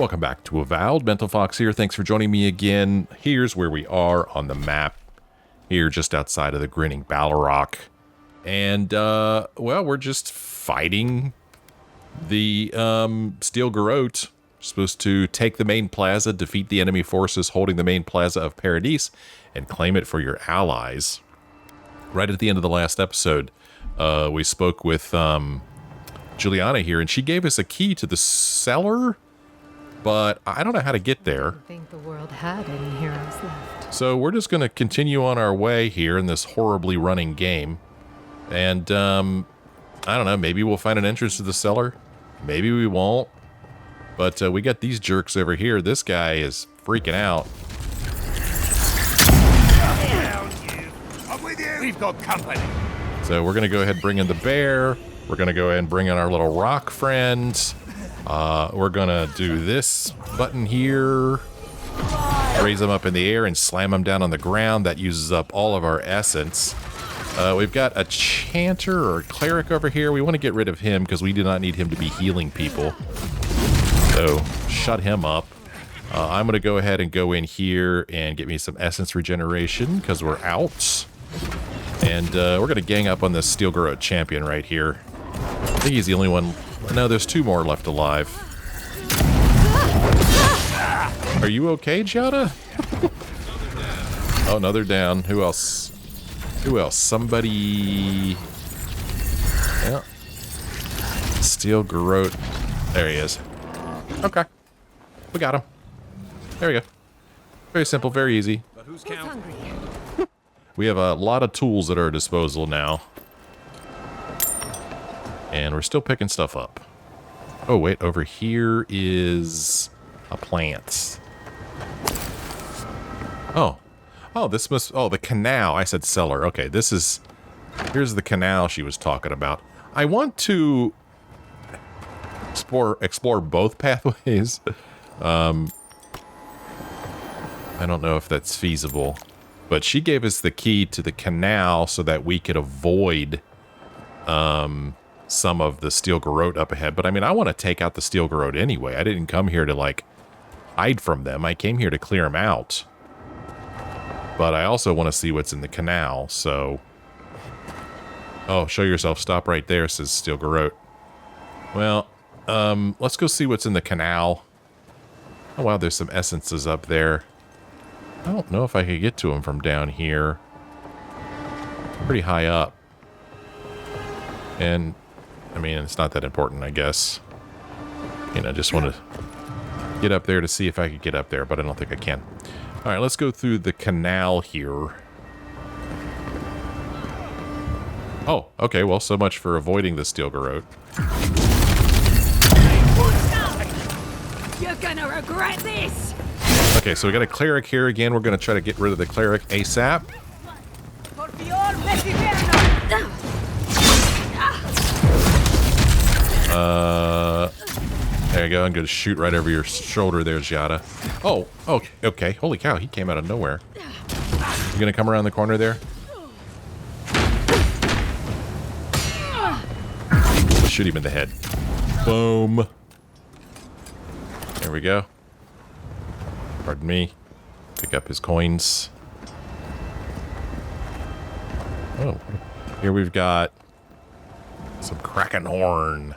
Welcome back to Avowed. Mental Fox here. Thanks for joining me again. Here's where we are on the map. Here just outside of the Grinning Balrog. And, well, we're just fighting the Steel Garrote. Supposed to take the main plaza, defeat the enemy forces holding the main plaza of Paradis, and claim it for your allies. Right at the end of the last episode, we spoke with Juliana here, and she gave us a key to the cellar, but I don't know how to get there. I think the world had any heroes left. So we're just going to continue on our way here in this horribly running game. And, I don't know, maybe we'll find an entrance to the cellar. Maybe we won't. But we got these jerks over here. This guy is freaking out. I'm with you. We've got company. So we're going to go ahead and bring in the bear. We're going to go ahead and bring in our little rock friend. We're going to do this button here. Raise them up in the air and slam them down on the ground. That uses up all of our essence. We've got a chanter or a cleric over here. We want to get rid of him because we do not need him to be healing people. So shut him up. I'm going to go ahead and go in here and get me some essence regeneration because we're out. And we're going to gang up on this Steel Garrote champion right here. I think he's the only one. No, there's two more left alive. Are you okay, Jada? Oh, another down. Who else? Who else? Somebody... Yeah. Steel Garrote. There he is. Okay. We got him. There we go. Very simple, very easy. But who's counting? We have a lot of tools at our disposal now. And we're still picking stuff up. Oh, wait. Over here is a plant. Oh. Oh, this must... Oh, the canal. I said cellar. Okay, this is... Here's the canal she was talking about. I want to explore both pathways. I don't know if that's feasible. But she gave us the key to the canal so that we could avoid some of the Steel Garrote up ahead. But I mean, I want to take out the Steel Garrote anyway. I didn't come here to, like, hide from them. I came here to clear them out. But I also want to see what's in the canal, so... Oh, show yourself. Stop right there, says Steel Garrote. Well, let's go see what's in the canal. Oh, wow, there's some essences up there. I don't know if I could get to them from down here. Pretty high up. And, I mean, it's not that important, I guess. You know, just want to get up there to see if I could get up there, but I don't think I can. All right, let's go through the canal here. Oh, okay, well, so much for avoiding the Steel Garrote. You're gonna regret this! Okay, so we got a cleric here again. We're going to try to get rid of the cleric ASAP. There you go. I'm going to shoot right over your shoulder there, Jada. Oh, okay. Holy cow, he came out of nowhere. You going to come around the corner there? Shoot him in the head. Boom. There we go. Pardon me. Pick up his coins. Oh, here we've got some Kraken horn.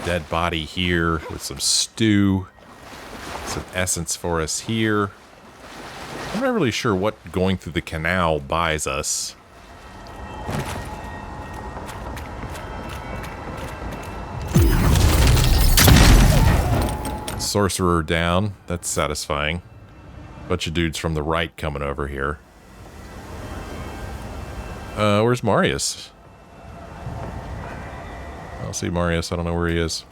Dead body here with some stew. Some essence for us here. I'm not really sure what going through the canal buys us. Sorcerer down. That's satisfying. Bunch of dudes from the right coming over here. Where's Marius? I don't see Marius. I don't know where he is.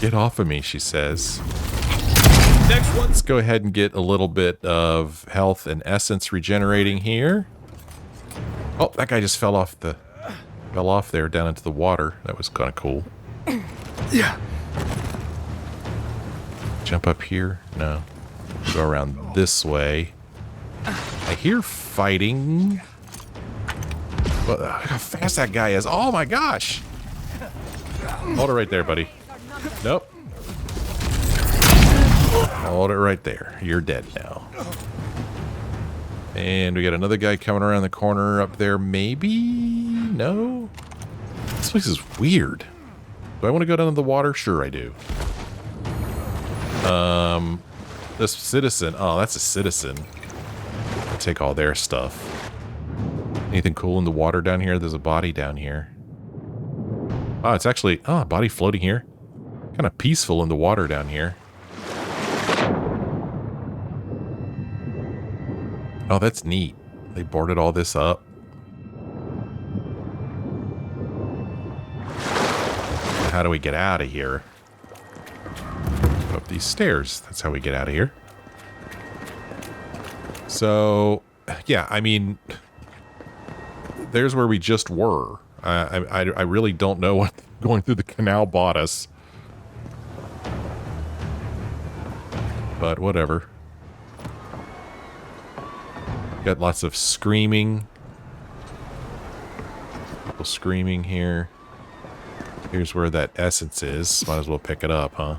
Get off of me, she says. Next one. Let's go ahead and get a little bit of health and essence regenerating here. Oh, that guy just fell off there down into the water. That was kind of cool. Yeah. Jump up here? No. Go around this way. I hear fighting. How fast that guy is. Oh my gosh. Hold it right there, buddy. Nope. Hold it right there. You're dead now. And we got another guy coming around the corner up there. Maybe? No? This place is weird. Do I want to go down to the water? Sure I do. This citizen. Oh, that's a citizen. I'll take all their stuff. Anything cool in the water down here? There's a body down here. Oh, it's actually... Oh, a body floating here. Kind of peaceful in the water down here. Oh, that's neat. They boarded all this up. How do we get out of here? Go up these stairs. That's how we get out of here. So, yeah, I mean, there's where we just were. I really don't know what going through the canal bought us. But whatever. Got lots of screaming. People screaming here. Here's where that essence is. Might as well pick it up, huh?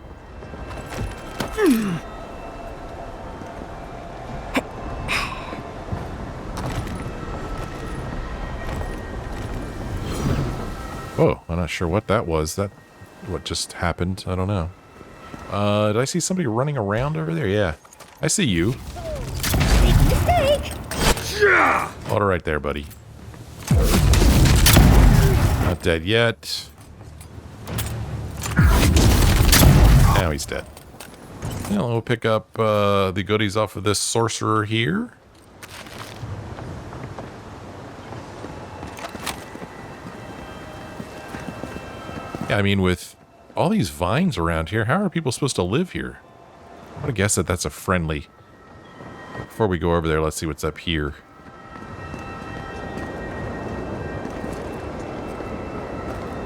Whoa, I'm not sure what that was. What just happened? I don't know. Did I see somebody running around over there? Yeah. I see you. Hold it right there, buddy. Not dead yet. Now he's dead. Now we'll pick up the goodies off of this sorcerer here. Yeah, I mean, with all these vines around here, how are people supposed to live here? I'm gonna guess that that's a friendly. Before we go over there, let's see what's up here.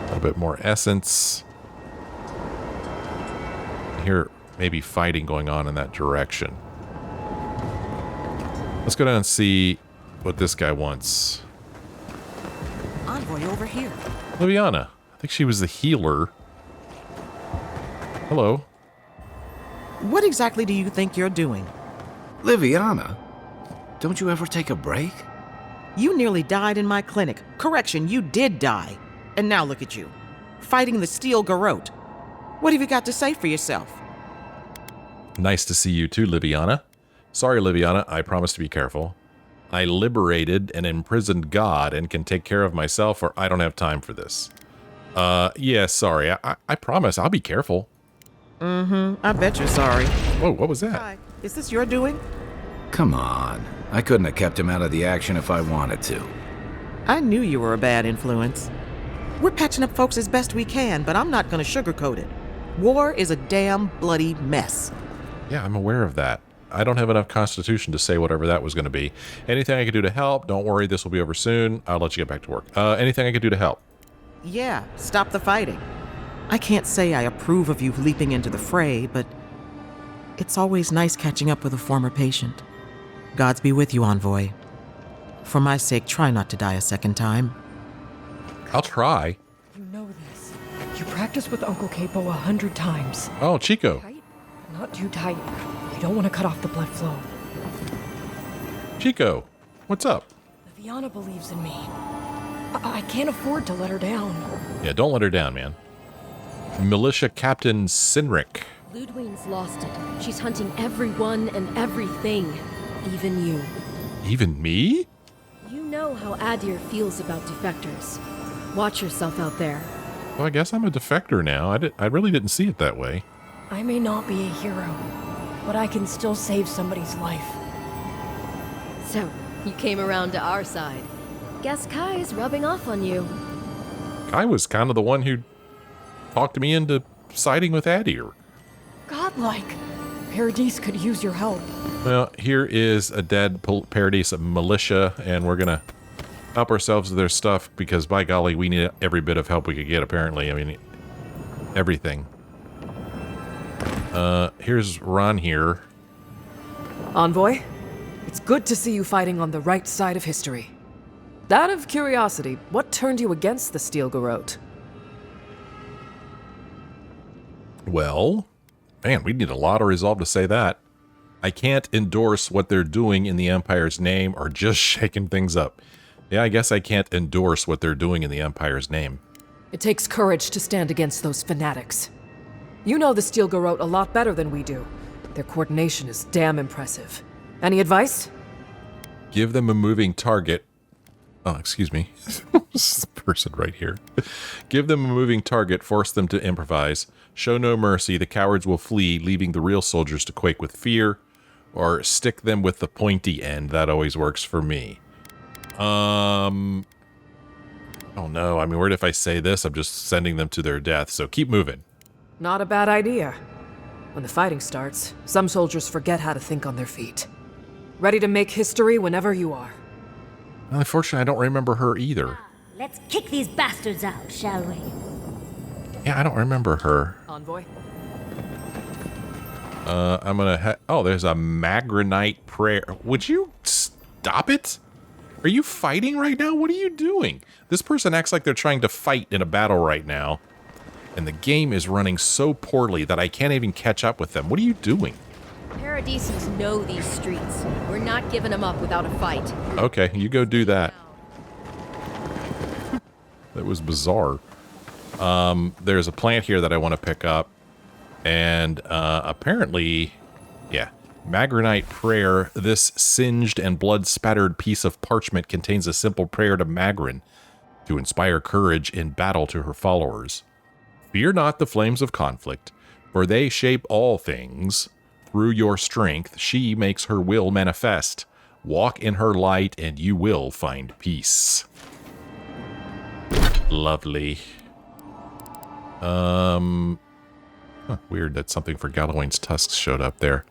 A little bit more essence. Here, maybe fighting going on in that direction. Let's go down and see what this guy wants. Envoy over here. Liviana. I think she was the healer. Hello. What exactly do you think you're doing? Liviana? Don't you ever take a break? You nearly died in my clinic. Correction, you did die. And now look at you. Fighting the Steel Garrote. What have you got to say for yourself? Nice to see you too, Liviana. Sorry, Liviana, I promise to be careful. I liberated an imprisoned god and can take care of myself, or I don't have time for this. Yeah, sorry. I promise I'll be careful. I bet you're sorry. Whoa, what was that? Hi. Is this your doing? Come on. I couldn't have kept him out of the action if I wanted to. I knew you were a bad influence. We're patching up folks as best we can, but I'm not going to sugarcoat it. War is a damn bloody mess. Yeah, I'm aware of that. I don't have enough constitution to say whatever that was going to be. Anything I could do to help? Don't worry, this will be over soon. I'll let you get back to work. Anything I could do to help? Yeah, stop the fighting. I can't say I approve of you leaping into the fray, but it's always nice catching up with a former patient. Gods be with you, Envoy. For my sake, try not to die a second time. I'll try. You know this. You practiced with Uncle Capo 100 times. Oh, Chico. Tight? Not too tight. You don't want to cut off the blood flow. Chico, what's up? Liviana believes in me. I can't afford to let her down. Yeah, don't let her down, man. Militia Captain Sinric. Lödwyn's lost it. She's hunting everyone and everything. Even you. Even me? You know how Adir feels about defectors. Watch yourself out there. Well, I guess I'm a defector now. I really didn't see it that way. I may not be a hero, but I can still save somebody's life. So, you came around to our side. Guess Kai is rubbing off on you. Kai was kind of the one who talked me into siding with Adir. Godlike. Paradis could use your help. Well, here is a dead Paradis militia, and we're gonna help ourselves with their stuff because, by golly, we need every bit of help we could get, apparently. I mean, everything. Here's Ron here. Envoy, it's good to see you fighting on the right side of history. Out of curiosity, what turned you against the Steel Garrote? Well, man, we need a lot of resolve to say that. I can't endorse what they're doing in the Empire's name or just shaking things up. Yeah, I guess I can't endorse what they're doing in the Empire's name. It takes courage to stand against those fanatics. You know the Steel Garrote a lot better than we do. Their coordination is damn impressive. Any advice? Give them a moving target. Oh, excuse me. This person right here. Give them a moving target, force them to improvise. Show no mercy, the cowards will flee, leaving the real soldiers to quake with fear. Or stick them with the pointy end. That always works for me. Oh no, I mean, what if I say this? I'm just sending them to their death, so keep moving. Not a bad idea. When the fighting starts, some soldiers forget how to think on their feet. Ready to make history whenever you are. Well, unfortunately, I don't remember her either. Let's kick these bastards out, shall we? Yeah, I don't remember her. Envoy? I'm gonna oh, there's a Magranite prayer. Would you stop it? Are you fighting right now? What are you doing? This person acts like they're trying to fight in a battle right now. And the game is running so poorly that I can't even catch up with them. What are you doing? Paradisians know these streets. We're not giving them up without a fight. Okay, you go do that. That was bizarre. There's a plant here that I want to pick up. And apparently, yeah, Magranite prayer. This singed and blood-spattered piece of parchment contains a simple prayer to Magran to inspire courage in battle to her followers. Fear not the flames of conflict, for they shape all things. Through your strength, she makes her will manifest. Walk in her light, and you will find peace. Lovely. Huh, weird that something for Galawain's tusks showed up there.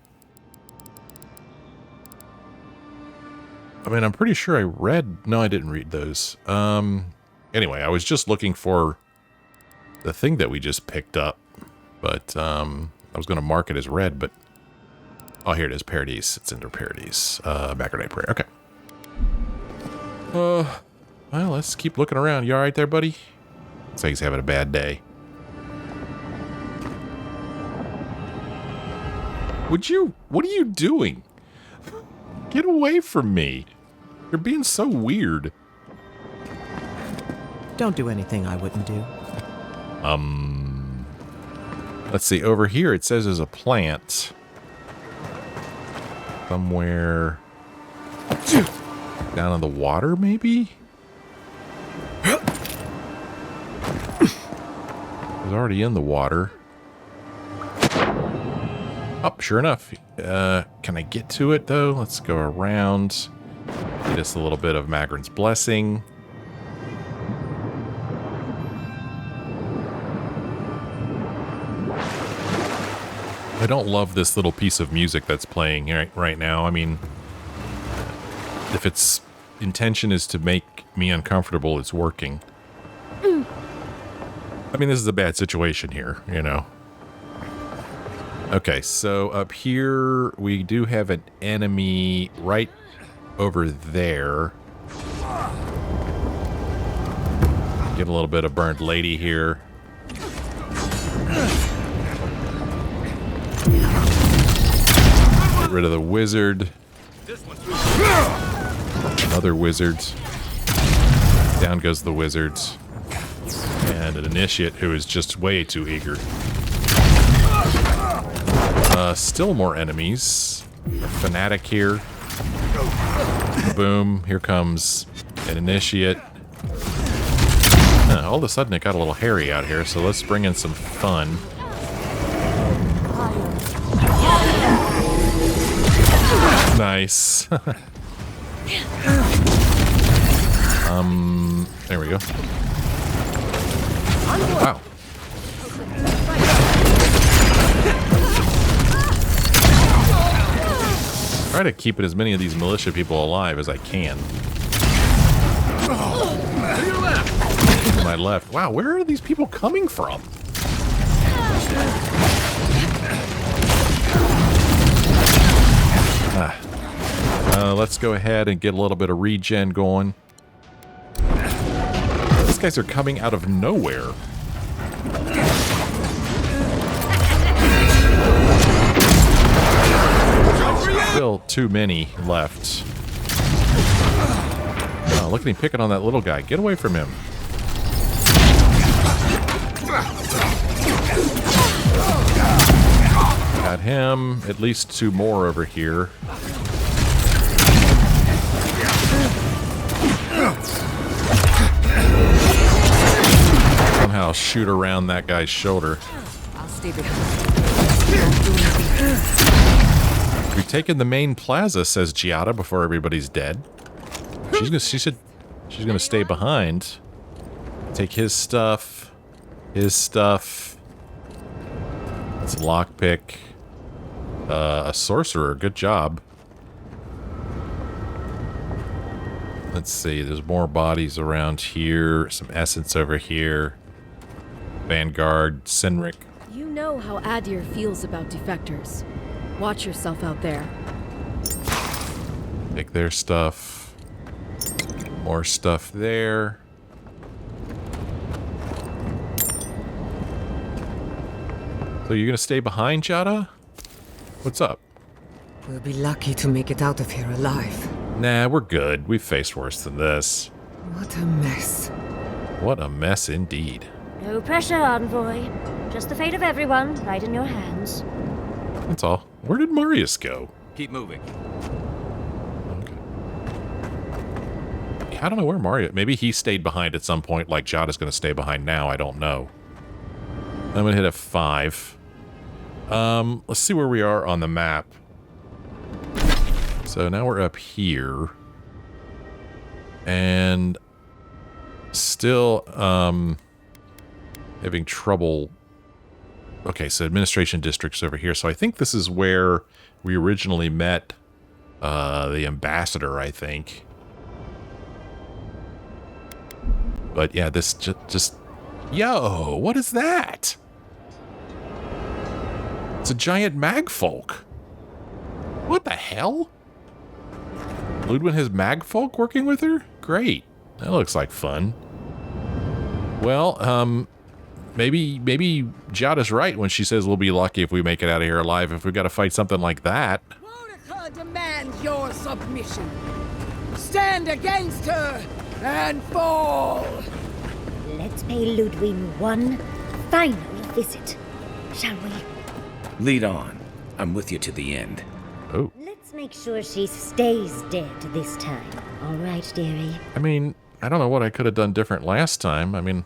I mean, I'm pretty sure I read... No, I didn't read those. Anyway, I was just looking for the thing that we just picked up. But, I was going to mark it as red, but... Oh, here it is, Paradis. It's under Paradis. Magranite prayer. Okay. Well, let's keep looking around. You alright there, buddy? Looks like he's having a bad day. What are you doing? Get away from me. You're being so weird. Don't do anything I wouldn't do. Let's see. Over here, it says there's a plant. Somewhere down in the water, maybe? It's already in the water. Oh, sure enough. Can I get to it, though? Let's go around. Get us a little bit of Magran's blessing. I don't love this little piece of music that's playing right now. I mean, if its intention is to make me uncomfortable, it's working. I mean, this is a bad situation here, you know. Okay, so up here, we do have an enemy right over there. Get a little bit of burnt lady here. Get rid of the wizard. Another wizard. Down goes the wizards. And an initiate who is just way too eager. Still more enemies. A fanatic here. Boom. Here comes an initiate. All of a sudden it got a little hairy out here, so let's bring in some fun. Nice. There we go. Wow. Try to keep as many of these militia people alive as I can. To my left. Wow, where are these people coming from? Let's go ahead and get a little bit of regen going. These guys are coming out of nowhere. Still too many left. Oh, look at him picking on that little guy. Get away from him. Got him. At least 2 more over here. Somehow shoot around that guy's shoulder. I'll stay behind. We've taken the main plaza, says Giada, before everybody's dead. She's gonna stay behind. Take his stuff. His stuff. That's a lockpick. A sorcerer. Good job. Let's see. There's more bodies around here. Some essence over here. Vanguard. Sinric. You know how Adir feels about defectors. Watch yourself out there. Take their stuff. More stuff there. So you're gonna stay behind, Jada? What's up? We'll be lucky to make it out of here alive. Nah, we're good. We've faced worse than this. What a mess. What a mess indeed. No pressure, Envoy. Just the fate of everyone, right in your hands. That's all. Where did Marius go? Keep moving. Okay. I don't know where Marius... Maybe he stayed behind at some point, like Jada's going to stay behind now. I don't know. I'm going to hit F5. Let's see where we are on the map. So now we're up here. And still having trouble... Okay, so administration district's over here. So I think this is where we originally met the ambassador, I think. But yeah, this just... Yo, what is that? It's a giant magfolk. What the hell? Lödwyn has magfolk working with her? Great. That looks like fun. Well, maybe Jada's right when she says we'll be lucky if we make it out of here alive if we've got to fight something like that. Monica demands your submission. Stand against her and fall. Let's pay Lödwyn one final visit, shall we? Lead on. I'm with you to the end. Oh. Let's make sure she stays dead this time. All right, dearie? I mean, I don't know what I could have done different last time. I mean...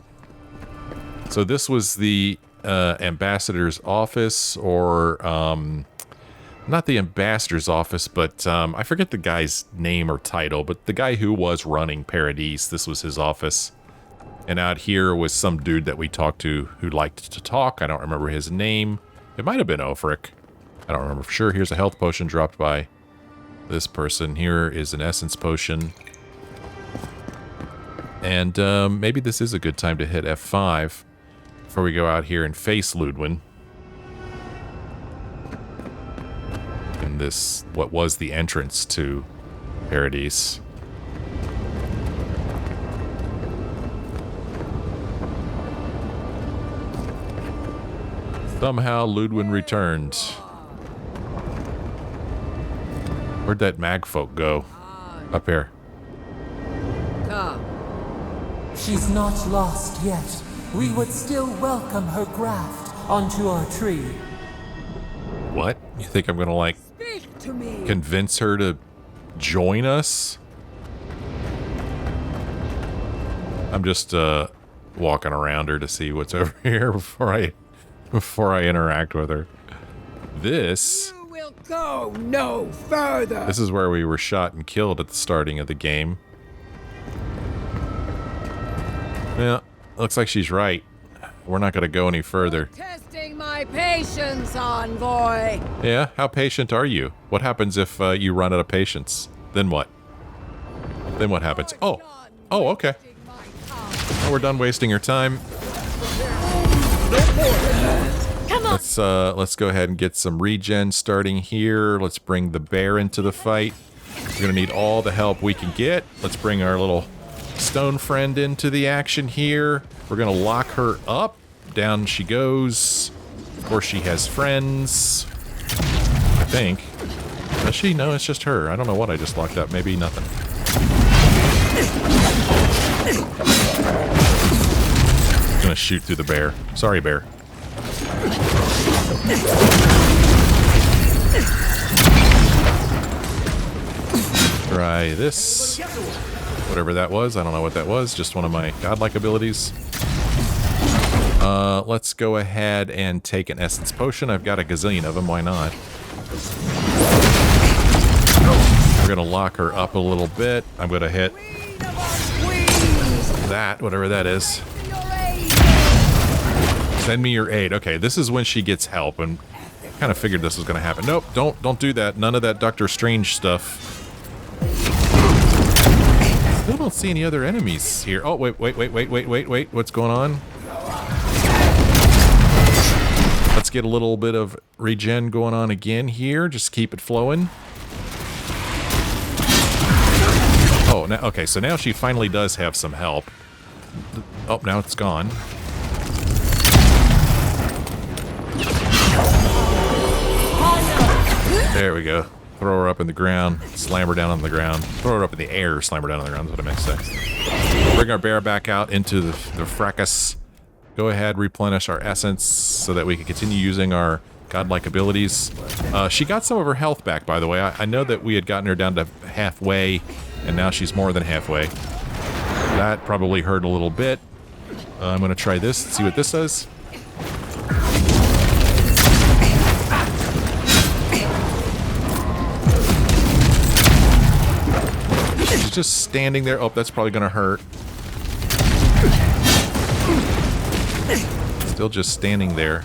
So this was the ambassador's office, or not the ambassador's office, but I forget the guy's name or title, but the guy who was running Paradis, this was his office. And out here was some dude that we talked to who liked to talk. I don't remember his name. It might have been Ulfric. I don't remember for sure. Here's a health potion dropped by this person. Here is an essence potion. And maybe this is a good time to hit F5 before we go out here and face Lödwyn. In this, what was the entrance to Paradis. Somehow Lödwyn returned. Where'd that magfolk go? Up here. She's not lost yet. We would still welcome her graft onto our tree. What? You think I'm gonna, like, Speak to me. convince her to join us? I'm just walking around her to see what's over here before I interact with her. This You will go no further. This is where we were shot and killed at the starting of the game. Yeah, looks like she's right. We're not going to go any further. Testing my patience, Envoy. Yeah, how patient are you? What happens if you run out of patience? Then what? Then what happens? Oh, okay. Well, we're done wasting your time. Come on. Let's go ahead and get some regen starting here. Let's bring the bear into the fight. We're gonna need all the help we can get. Let's bring our little stone friend into the action here. We're gonna lock her up. Down she goes. Of course, she has friends. I think. Does she? No, it's just her. I don't know what I just locked up. Maybe nothing. I'm gonna shoot through the bear. Sorry, bear. Try this. Whatever that was. I don't know what that was. Just one of my godlike abilities. Let's go ahead and take an essence potion. I've got a gazillion of them. Why not? We're gonna lock her up a little bit. I'm gonna hit that, whatever that is. Send me your aid. Okay, this is when she gets help, and kind of figured this was gonna happen. Nope, don't do that. None of that Doctor Strange stuff. Still don't see any other enemies here. Oh, wait. What's going on? Let's get a little bit of regen going on again here. Just keep it flowing. Oh, now, okay, so now she finally does have some help. Oh, now it's gone. There we go. Throw her up in the ground, slam her down on the ground. Throw her up in the air, slam her down on the ground is what I meant to say. Bring our bear back out into the fracas. Go ahead, replenish our essence so that we can continue using our godlike abilities. She got some of her health back, by the way. I know that we had gotten her down to halfway, and now she's more than halfway. That probably hurt a little bit. I'm going to try this and see what this does. She's just standing there. Oh, that's probably going to hurt. Still just standing there.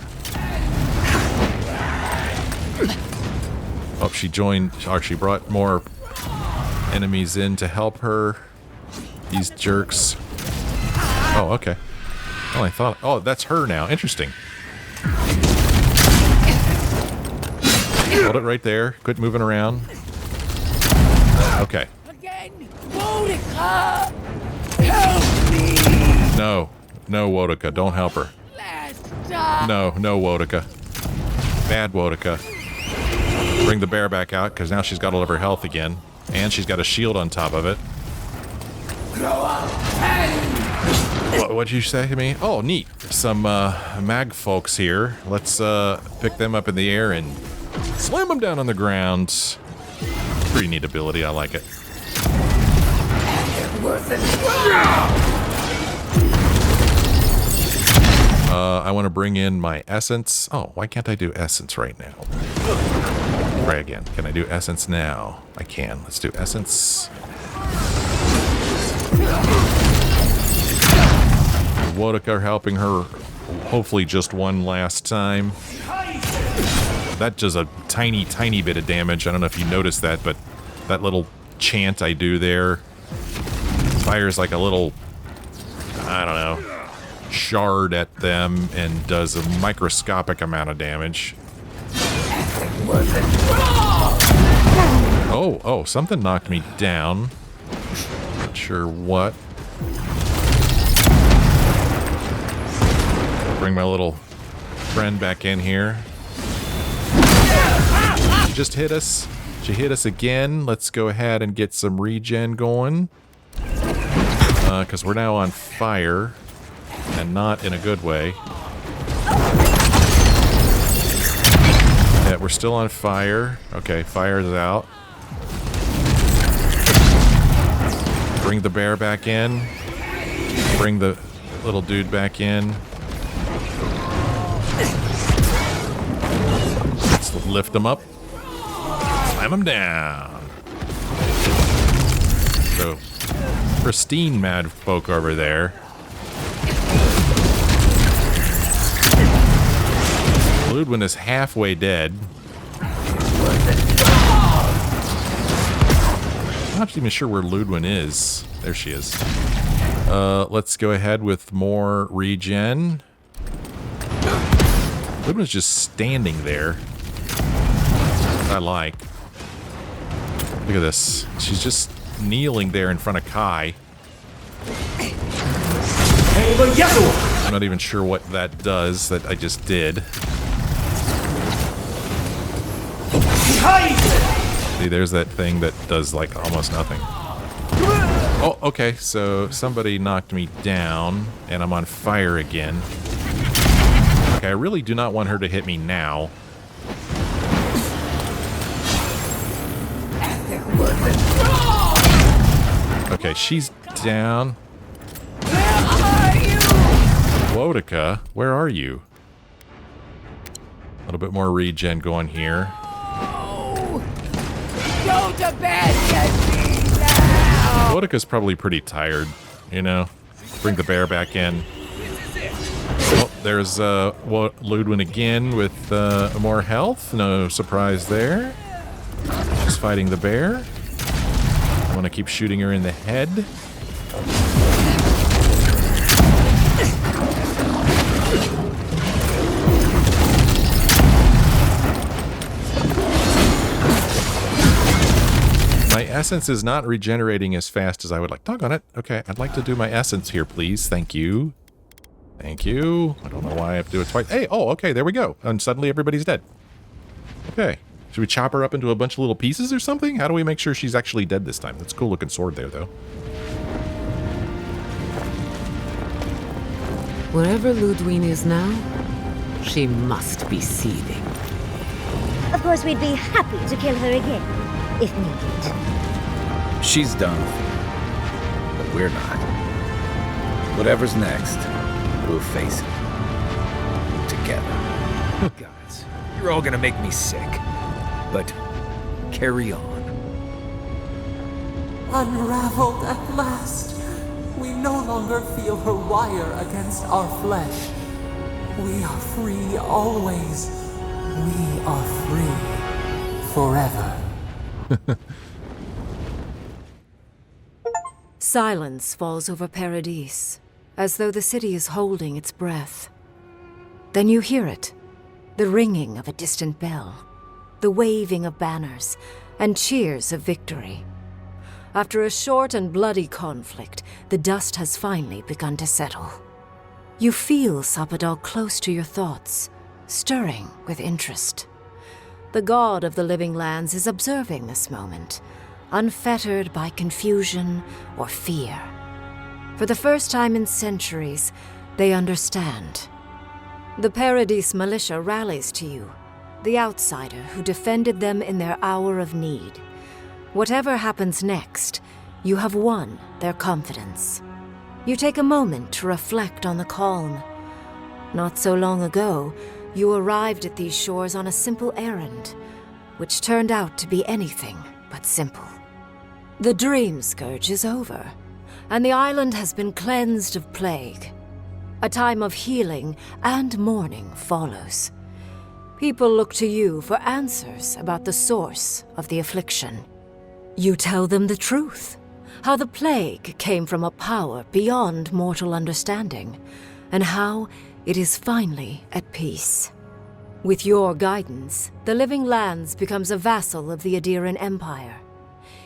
Oh, she joined, or she brought more enemies in to help her. These jerks. Oh, okay. Oh, I thought, oh, that's her now. Interesting. Hold it right there. Quit moving around. Okay. Boudica! Help me! No, Wodica, don't help her. No, Wodica. Bad Wodica. Bring the bear back out, because now she's got all of her health again. And she's got a shield on top of it. What'd you say to me? Oh, neat. Some mag folks here. Let's pick them up in the air and slam them down on the ground. Pretty neat ability, I like it. I want to bring in my essence. Oh, why can't I do essence right now? Try again. Can I do essence now? I can. Let's do essence. Wodica helping her hopefully just one last time. That does a tiny, tiny bit of damage. I don't know if you noticed that, but that little chant I do there fires like a little, I don't know, shard at them and does a microscopic amount of damage. Oh, something knocked me down. Not sure what. Bring my little friend back in here. She just hit us. She hit us again. Let's go ahead and get some regen going. Because we're now on fire. And not in a good way. Yeah, we're still on fire. Okay, fire's out. Bring the bear back in. Bring the little dude back in. Let's lift him up. Slam him down. So, pristine mad folk over there. Lödwyn is halfway dead. I'm not even sure where Lödwyn is. There she is. Let's go ahead with more regen. Lödwyn's just standing there. I like. Look at this. She's just kneeling there in front of Kai. I'm not even sure what that does that I just did. See, there's that thing that does, like, almost nothing. Oh, okay, so somebody knocked me down, and I'm on fire again. Okay, I really do not want her to hit me now. Okay, she's down. Wotica, where are you? A little bit more regen going here. Go to bed, get me now! Wodica's probably pretty tired, you know? Bring the bear back in. Oh, there's Lödwyn again with more health. No surprise there. She's fighting the bear. I want to keep shooting her in the head. My essence is not regenerating as fast as I would like. Doggone it. Okay, I'd like to do my essence here, please. Thank you. Thank you. I don't know why I have to do it twice. Hey, oh, okay, there we go. And suddenly everybody's dead. Okay. Should we chop her up into a bunch of little pieces or something? How do we make sure she's actually dead this time? That's a cool looking sword there, though. Wherever Lödwyn is now, she must be seething. Of course, we'd be happy to kill her again, if needed. She's done. But we're not. Whatever's next, we'll face it. Together. Guys, you're all gonna make me sick. But carry on. Unraveled at last. We no longer feel her wire against our flesh. We are free always. We are free forever. Silence falls over Paradis, as though the city is holding its breath. Then you hear it, the ringing of a distant bell, the waving of banners, and cheers of victory. After a short and bloody conflict, the dust has finally begun to settle. You feel Sapadal close to your thoughts, stirring with interest. The god of the living lands is observing this moment, unfettered by confusion or fear. For the first time in centuries, they understand. The Paradis militia rallies to you, the outsider who defended them in their hour of need. Whatever happens next, you have won their confidence. You take a moment to reflect on the calm. Not so long ago, you arrived at these shores on a simple errand, which turned out to be anything but simple. The dream scourge is over, and the island has been cleansed of plague. A time of healing and mourning follows. People look to you for answers about the source of the affliction. You tell them the truth, how the plague came from a power beyond mortal understanding, and how it is finally at peace. With your guidance, the Living Lands becomes a vassal of the Adiran Empire.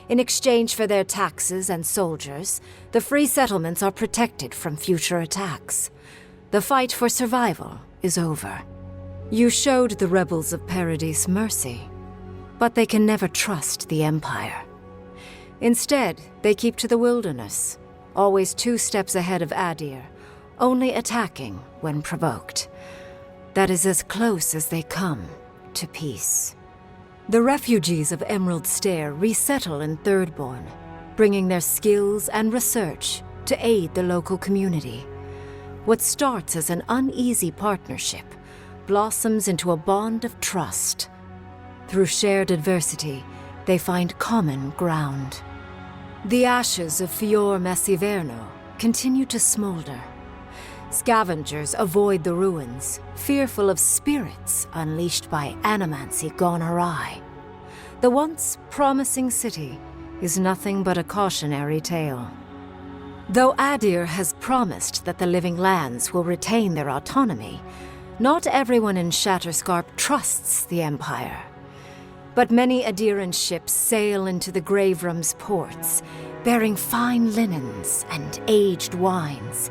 In exchange for their taxes and soldiers, the free settlements are protected from future attacks. The fight for survival is over. You showed the rebels of Paradis mercy, but they can never trust the Empire. Instead, they keep to the wilderness, always 2 steps ahead of Adir, only attacking when provoked. That is as close as they come to peace. The refugees of Emerald Stair resettle in Thirdborn, bringing their skills and research to aid the local community. What starts as an uneasy partnership blossoms into a bond of trust. Through shared adversity, they find common ground. The ashes of Fior Messiverno continue to smolder. Scavengers avoid the ruins, fearful of spirits unleashed by animancy gone awry. The once promising city is nothing but a cautionary tale. Though Adir has promised that the Living Lands will retain their autonomy, not everyone in Shatterscarp trusts the Empire. But many Adiran ships sail into the Grave Room's ports, bearing fine linens and aged wines.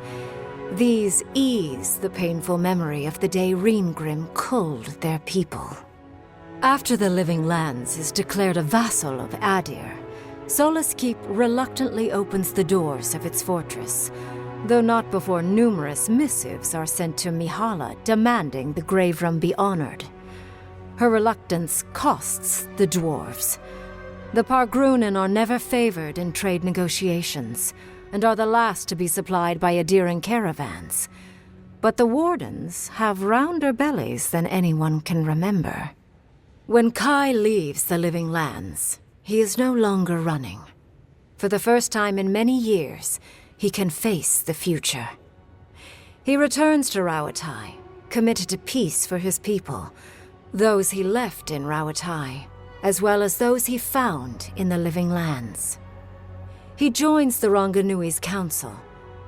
These ease the painful memory of the day Reengrim culled their people. After the Living Lands is declared a vassal of Adir, Solace Keep reluctantly opens the doors of its fortress, though not before numerous missives are sent to Mihala demanding the grave room be honored. Her reluctance costs the dwarves. The Pargrunen are never favored in trade negotiations, and are the last to be supplied by Adiran caravans. But the Wardens have rounder bellies than anyone can remember. When Kai leaves the Living Lands, he is no longer running. For the first time in many years, he can face the future. He returns to Rauatai, committed to peace for his people, those he left in Rauatai, as well as those he found in the Living Lands. He joins the Ranganui's council,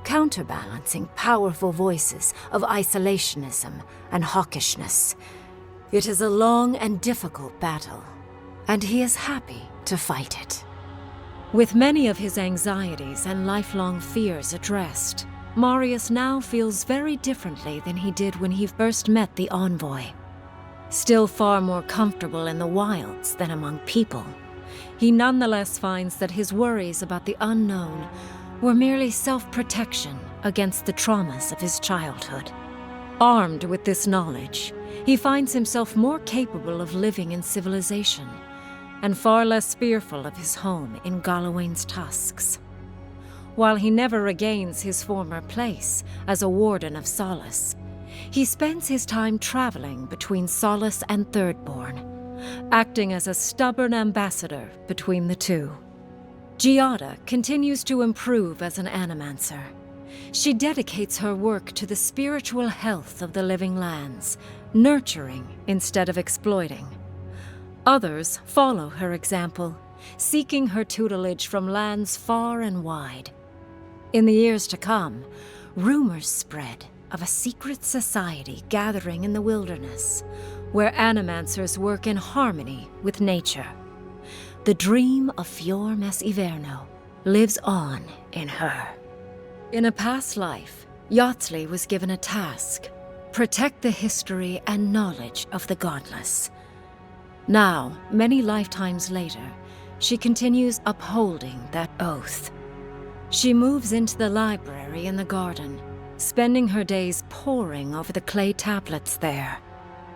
counterbalancing powerful voices of isolationism and hawkishness. It is a long and difficult battle, and he is happy to fight it. With many of his anxieties and lifelong fears addressed, Marius now feels very differently than he did when he first met the envoy. Still far more comfortable in the wilds than among people, he nonetheless finds that his worries about the unknown were merely self-protection against the traumas of his childhood. Armed with this knowledge, he finds himself more capable of living in civilization, and far less fearful of his home in Galawain's tusks. While he never regains his former place as a warden of Solace, he spends his time traveling between Solace and Thirdborn, acting as a stubborn ambassador between the two. Giada continues to improve as an animancer. She dedicates her work to the spiritual health of the Living Lands, nurturing instead of exploiting. Others follow her example, seeking her tutelage from lands far and wide. In the years to come, rumors spread of a secret society gathering in the wilderness, where animancers work in harmony with nature. The dream of Fior Mes Iverno lives on in her. In a past life, Yatzli was given a task: protect the history and knowledge of the godless. Now, many lifetimes later, she continues upholding that oath. She moves into the library in the garden, spending her days poring over the clay tablets there.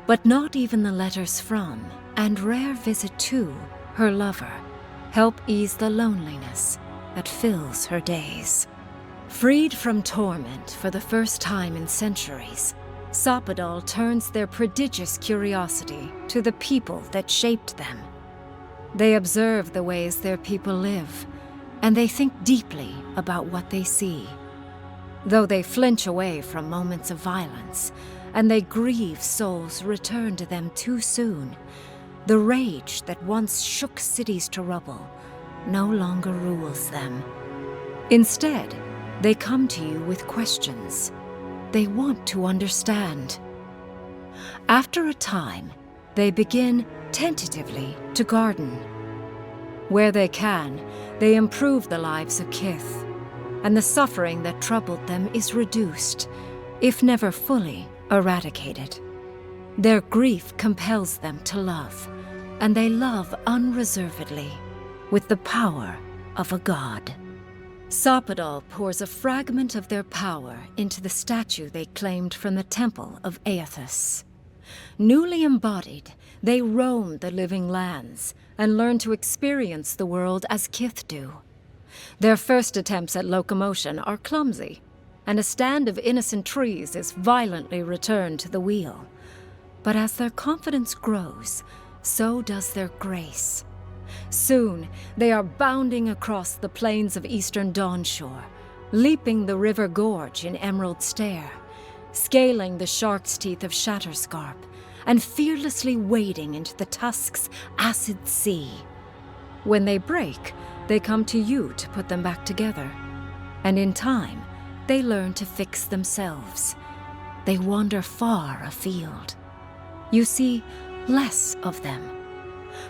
But not even the letters from, and rare visit to, her lover help ease the loneliness that fills her days. Freed from torment for the first time in centuries, Sapadal turns their prodigious curiosity to the people that shaped them. They observe the ways their people live, and they think deeply about what they see. Though they flinch away from moments of violence, and they grieve souls returned to them too soon, the rage that once shook cities to rubble no longer rules them. Instead, they come to you with questions. They want to understand. After a time, they begin tentatively to garden. Where they can, they improve the lives of Kith, and the suffering that troubled them is reduced, if never fully eradicated. Their grief compels them to love, and they love unreservedly, with the power of a god. Sapadal pours a fragment of their power into the statue they claimed from the temple of Aethys. Newly embodied, they roam the Living Lands and learn to experience the world as Kith do. Their first attempts at locomotion are clumsy, and a stand of innocent trees is violently returned to the wheel. But as their confidence grows, so does their grace. Soon, they are bounding across the plains of eastern Dawnshore, leaping the river gorge in Emerald Stair, scaling the shark's teeth of Shatterscarp, and fearlessly wading into the Tusk's acid sea. When they break, they come to you to put them back together, and in time, they learn to fix themselves. They wander far afield. You see less of them,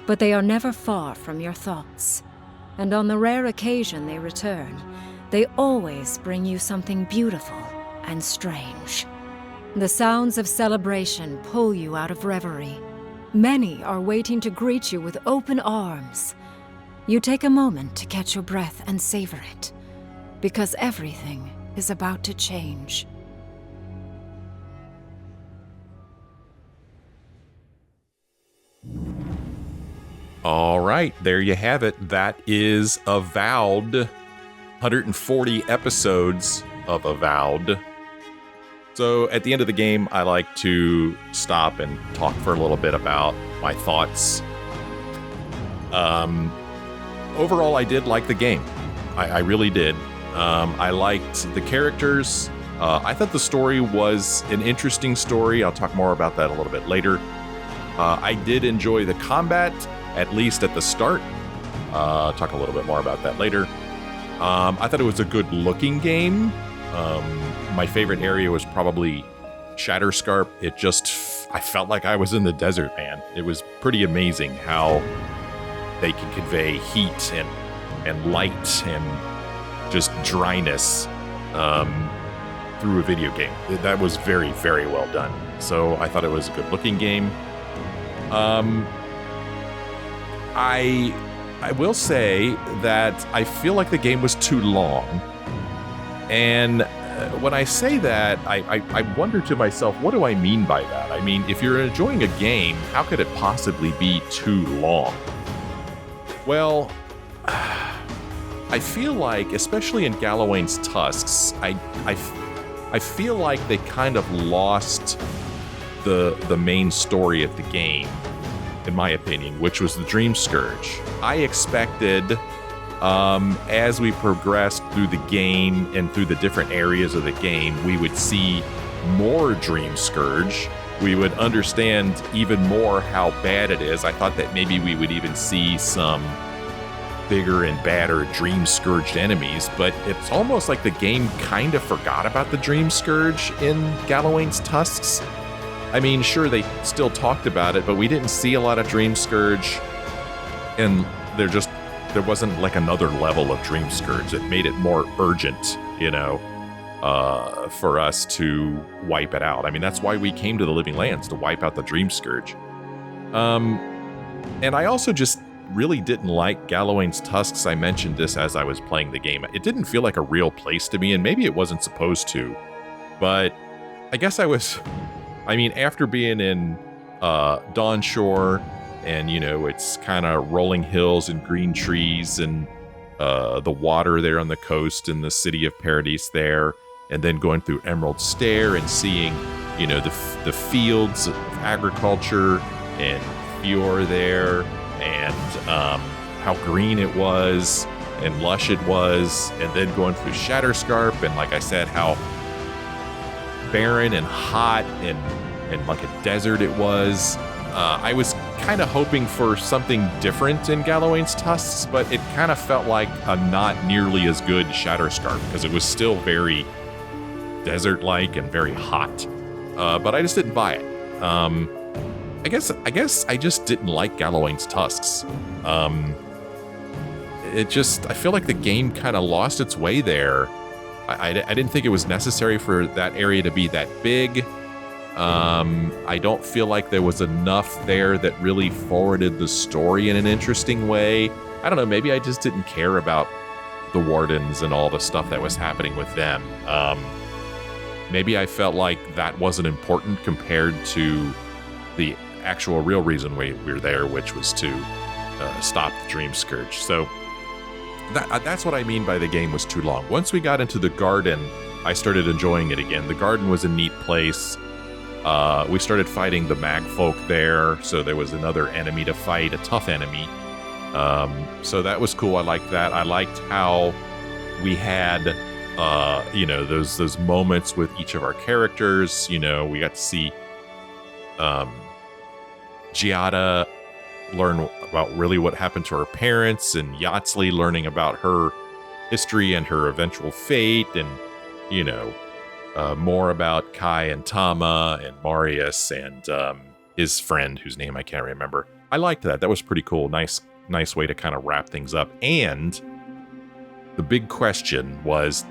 but they are never far from your thoughts, and on the rare occasion they return, they always bring you something beautiful and strange. The sounds of celebration pull you out of reverie. Many are waiting to greet you with open arms. You take a moment to catch your breath and savor it, because everything is about to change. All right, there you have it. That is Avowed. 140 episodes of Avowed. So at the end of the game, I like to stop and talk for a little bit about my thoughts. Overall, I did like the game. I really did. I liked the characters. I thought the story was an interesting story. I'll talk more about that a little bit later. I did enjoy the combat, at least at the start. Talk a little bit more about that later. I thought it was a good-looking game. My favorite area was probably Shatterscarp. I felt like I was in the desert, man. It was pretty amazing how they can convey heat and light and just dryness through a video game. That was very, very well done. So I thought it was a good-looking game. I will say that I feel like the game was too long. And when I say that, I wonder to myself, what do I mean by that? I mean, if you're enjoying a game, how could it possibly be too long? Well, I feel like, especially in Galawain's Tusks, I feel like they kind of lost the main story of the game, in my opinion, which was the Dream Scourge. I expected, as we progressed through the game and through the different areas of the game, we would see more Dream Scourge. We would understand even more how bad it is. I thought that maybe we would even see some bigger and badder Dream Scourged enemies, but it's almost like the game kind of forgot about the Dream Scourge in Galawain's Tusks. I mean, sure, they still talked about it, but we didn't see a lot of Dream Scourge, and there wasn't like another level of Dream Scourge. It made it more urgent, for us to wipe it out. I mean, that's why we came to the Living Lands, to wipe out the Dream Scourge. And I also just really didn't like Galawain's Tusks. I mentioned this as I was playing the game. It didn't feel like a real place to me, and maybe it wasn't supposed to, but I guess after being in Dawnshore, and, it's kind of rolling hills and green trees and the water there on the coast and the city of Paradis there, and then going through Emerald Stair and seeing, the fields of agriculture and Eora there, and how green it was and lush it was, and then going through Shatterscarp, and like I said, how barren and hot and like a desert it was. I was kind of hoping for something different in Galawain's Tusks, but it kind of felt like a not nearly as good Shatterscarp, because it was still very desert-like and very hot. But I just didn't buy it. I guess I just didn't like Galawain's Tusks. I feel like the game kind of lost its way there. I didn't think it was necessary for that area to be that big. I don't feel like there was enough there that really forwarded the story in an interesting way. I don't know, maybe I just didn't care about the Wardens and all the stuff that was happening with them. Maybe I felt like that wasn't important compared to the actual real reason we were there, which was to stop the Dream Scourge. So that's what I mean by the game was too long. Once we got into the garden, I started enjoying it again. The garden was a neat place. We started fighting the Magfolk there, so there was another enemy to fight, a tough enemy. So that was cool. I liked that. I liked how we had, those moments with each of our characters. We got to see Giada learn about really what happened to her parents, and Yatsley learning about her history and her eventual fate, and, more about Kai and Tama and Marius and his friend, whose name I can't remember. I liked that. That was pretty cool. Nice way to kind of wrap things up. And the big question was,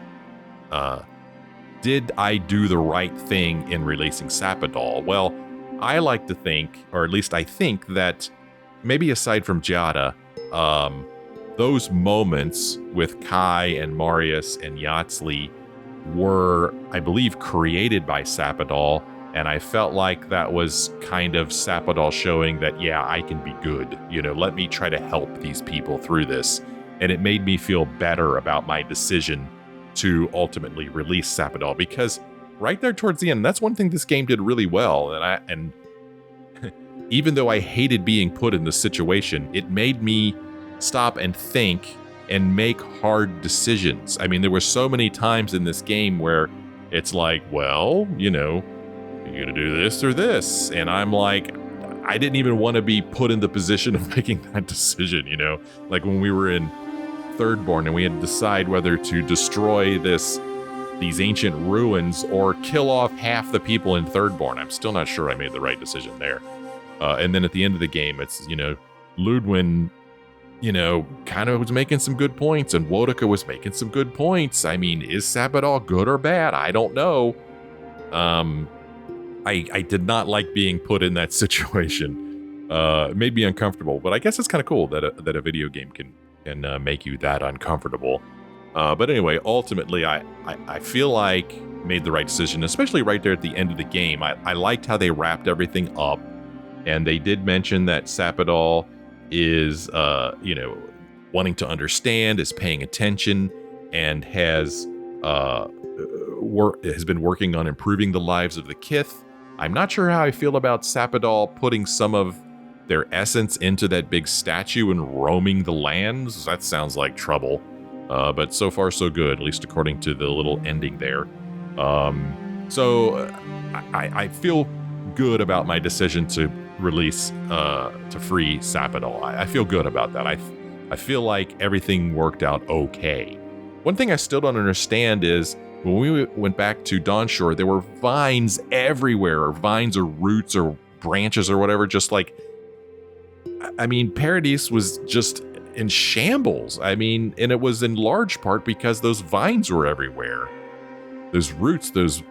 did I do the right thing in releasing Sappadal? Well, I like to think, or at least I think, that maybe aside from Giada, those moments with Kai and Marius and Yatzli were, I believe, created by Sappadal, and I felt like that was kind of Sappadal showing that, yeah, I can be good. Let me try to help these people through this. And it made me feel better about my decision to ultimately release Sappadal, because right there towards the end, that's one thing this game did really well. And even though I hated being put in this situation, it made me stop and think and make hard decisions. I mean, there were so many times in this game where it's like, well, you're gonna do this or this. And I'm like, I didn't even want to be put in the position of making that decision, Like when we were in Thirdborn and we had to decide whether to destroy these ancient ruins or kill off half the people in Thirdborn. I'm still not sure I made the right decision there. And then at the end of the game, it's, Lödwyn, kind of was making some good points, and Wodaka was making some good points. I mean, is Sappadal good or bad? I don't know. I did not like being put in that situation. It made me uncomfortable, but I guess it's kind of cool that a video game can make you that uncomfortable. But anyway, ultimately, I feel like made the right decision, especially right there at the end of the game. I liked how they wrapped everything up, and they did mention that Sappadal is, wanting to understand, is paying attention, and has been working on improving the lives of the Kith. I'm not sure how I feel about Sappadal putting some of their essence into that big statue and roaming the lands. That sounds like trouble. But so far so good, at least according to the little ending there. So I feel good about my decision to release, to free Sappadal. I feel good about that. I feel like everything worked out okay. One thing I still don't understand is when we went back to Dawnshore, there were vines everywhere, or vines or roots or branches or whatever, just like, I mean, Paradis was just in shambles. I mean, and it was in large part because those vines were everywhere. Those roots, those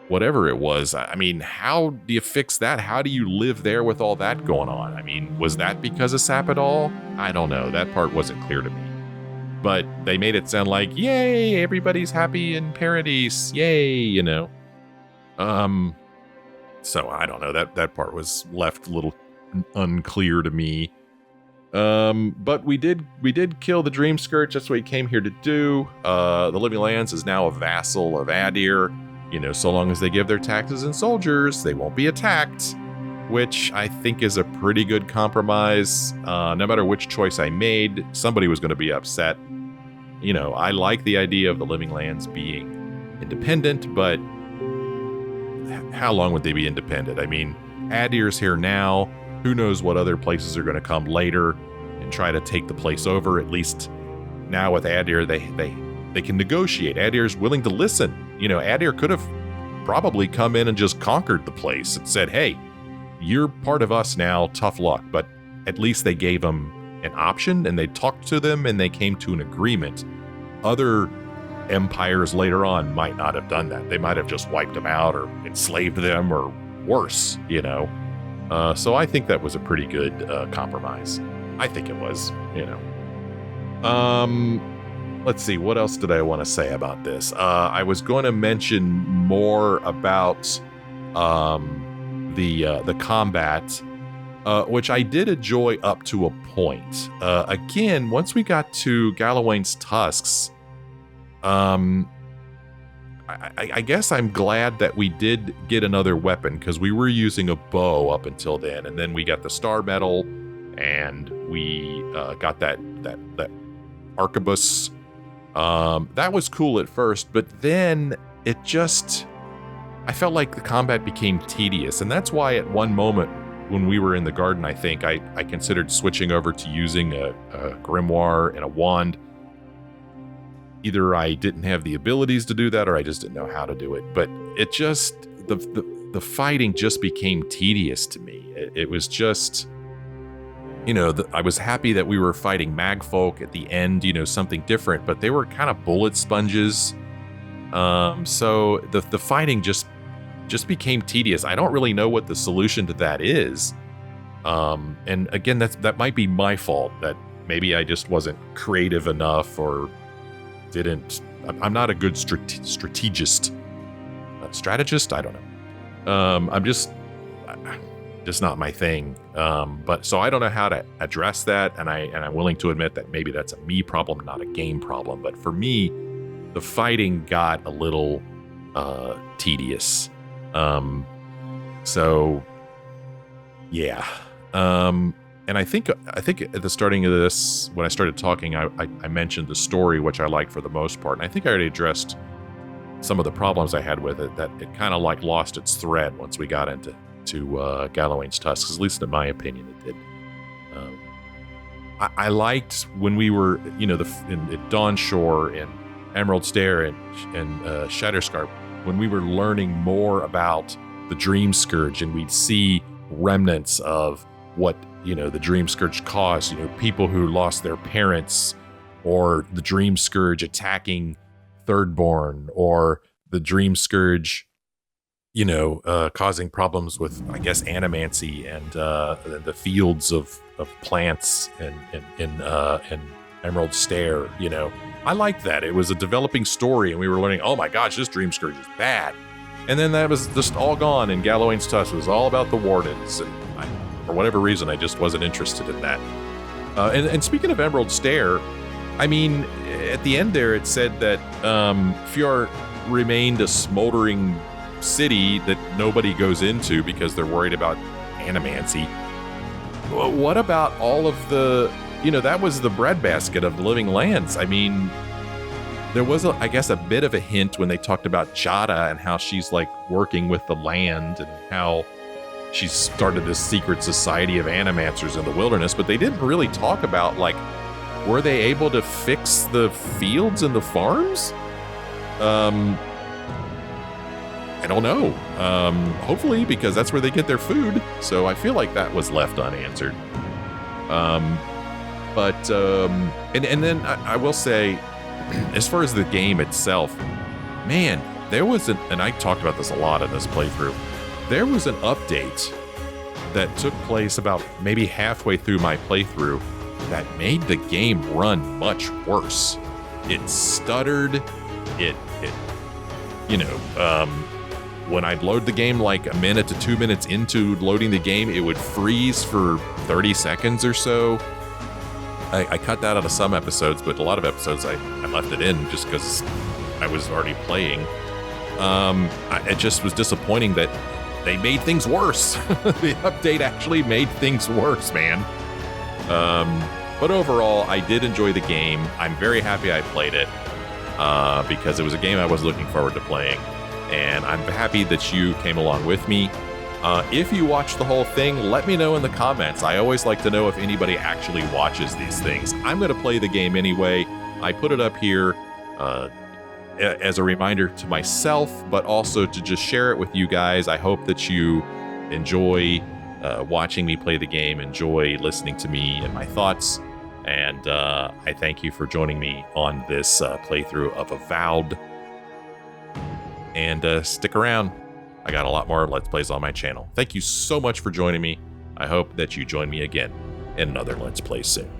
whatever it was. I mean, how do you fix that? How do you live there with all that going on? I mean, was that because of Sappadal? I don't know. That part wasn't clear to me. But they made it sound like, yay, everybody's happy in Paradis. Yay, So I don't know. That part was left a little unclear to me. But we did kill the Dream Scourge. That's what he came here to do. The Living Lands is now a vassal of Adir. So long as they give their taxes and soldiers, they won't be attacked, which I think is a pretty good compromise. No matter which choice I made, somebody was going to be upset. I like the idea of the Living Lands being independent, but how long would they be independent? I mean, Adir's here now. Who knows what other places are going to come later and try to take the place over. At least now with Adir, they can negotiate. Adir's willing to listen. Adir could have probably come in and just conquered the place and said, hey, you're part of us now, tough luck. But at least they gave them an option, and they talked to them, and they came to an agreement. Other empires later on might not have done that. They might have just wiped them out or enslaved them or worse, So I think that was a pretty good compromise. I think it was, Let's see, what else did I want to say about this? I was going to mention more about the combat, which I did enjoy up to a point. Again, once we got to Galawain's tusks, I guess I'm glad that we did get another weapon, because we were using a bow up until then, and then we got the star medal, and we got that arquebus. That was cool at first, but then it just, I felt like the combat became tedious, and that's why at one moment when we were in the garden, I think I considered switching over to using a grimoire and a wand. Either I didn't have the abilities to do that, or I just didn't know how to do it. But it just, the fighting just became tedious to me. It was just, I was happy that we were fighting magfolk at the end, something different, but they were kind of bullet sponges. So the fighting just just became tedious. I don't really know what the solution to that is. And again, that might be my fault, that maybe I just wasn't creative enough or I'm not a good strategist. Strategist? I don't know. I'm just not my thing. But so I don't know how to address that, and I'm willing to admit that maybe that's a me problem, not a game problem. But for me, the fighting got a little tedious. So yeah. And I think at the starting of this, when I started talking, I mentioned the story, which I like for the most part, and I think I already addressed some of the problems I had with it. That it kind of like lost its thread once we got into Galloway's Tusks. At least in my opinion, it did. I liked when we were, at Dawnshore and Emerald Stair and Shatterscarp, when we were learning more about the Dream Scourge, and we'd see remnants of what the Dream Scourge caused. People who lost their parents, or the Dream Scourge attacking Thirdborn, or the Dream Scourge, causing problems with, I guess, animancy and the fields of plants and Emerald Stair. I liked that. It was a developing story, and we were learning, oh my gosh, this Dream Scourge is bad. And then that was just all gone, and Galloway's Tusk was all about the Wardens, and for whatever reason, I just wasn't interested in that. And speaking of Emerald Stair, I mean, at the end there, it said that Fjord remained a smoldering city that nobody goes into because they're worried about animancy. Well, what about all of the, that was the breadbasket of Living Lands. I mean, there was, I guess, a bit of a hint when they talked about Jada and how she's like working with the land and how she started this secret society of animancers in the wilderness, but they didn't really talk about, like, were they able to fix the fields and the farms? I don't know. Hopefully, because that's where they get their food. So I feel like that was left unanswered. And then I will say, as far as the game itself, man, there was and I talked about this a lot in this playthrough. There was an update that took place about maybe halfway through my playthrough that made the game run much worse. It stuttered. When I'd load the game like a minute to 2 minutes into loading the game, it would freeze for 30 seconds or so. I cut that out of some episodes, but a lot of episodes I left it in just because I was already playing. It just was disappointing that they made things worse. The update actually made things worse, man. But overall, I did enjoy the game. I'm very happy I played it because it was a game I was looking forward to playing. And I'm happy that you came along with me. If you watched the whole thing, let me know in the comments. I always like to know if anybody actually watches these things. I'm going to play the game anyway. I put it up here as a reminder to myself, but also to just share it with you guys. I hope that you enjoy watching me play the game, enjoy listening to me and my thoughts. And I thank you for joining me on this playthrough of Avowed. And stick around. I got a lot more Let's Plays on my channel. Thank you so much for joining me. I hope that you join me again in another Let's Play soon.